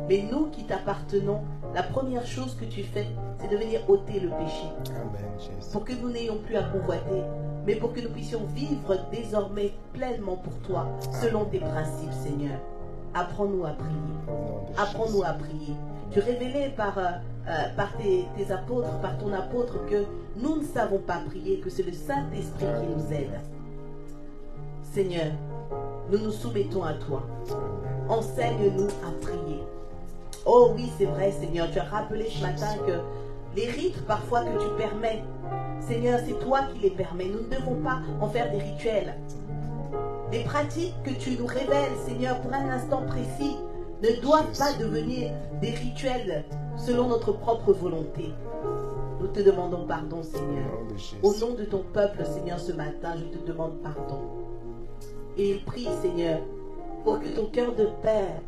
B: Mais nous qui t'appartenons, la première chose que tu fais, c'est de venir ôter le péché.
A: Amen, Jésus.
B: Pour que nous n'ayons plus à convoiter, mais pour que nous puissions vivre désormais pleinement pour toi, selon tes principes, Seigneur. Apprends-nous à prier. Apprends-nous à prier. Tu révélais par tes apôtres, par ton apôtre, que nous ne savons pas prier, que c'est le Saint-Esprit qui nous aide. Seigneur, nous nous soumettons à toi. Enseigne-nous à prier. Oh oui, c'est vrai, Seigneur. Tu as rappelé ce matin que les rites parfois que tu permets, Seigneur, c'est toi qui les permets. Nous ne devons pas en faire des rituels. Les pratiques que tu nous révèles, Seigneur, pour un instant précis, ne doivent pas devenir des rituels selon notre propre volonté. Nous te demandons pardon, Seigneur. Au nom de ton peuple, Seigneur, ce matin, je te demande pardon. Et il prie, Seigneur, pour que ton cœur de Père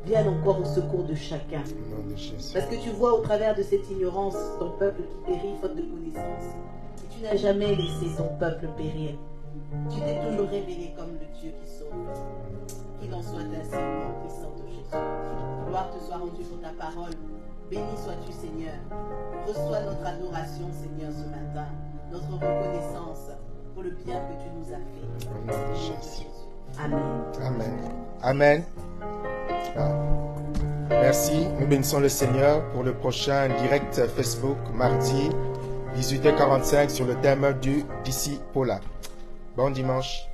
B: vienne encore au secours de chacun. Parce que tu vois au travers de cette ignorance ton peuple qui périt faute de connaissance. Et tu n'as jamais laissé ton peuple périr. Tu t'es toujours révélé comme le Dieu qui sauve. Qu'il en soit ainsi au nom puissant de Jésus. Gloire te soit rendue pour ta parole. Béni sois-tu, Seigneur. Reçois notre adoration, Seigneur, ce matin. Notre reconnaissance pour le bien que tu nous as fait.
A: Au nom de Jésus.
B: Amen.
A: Amen. Amen. Ah. Merci. Nous bénissons le Seigneur pour le prochain direct Facebook mardi 18h45 sur le thème du disciple. Bon dimanche.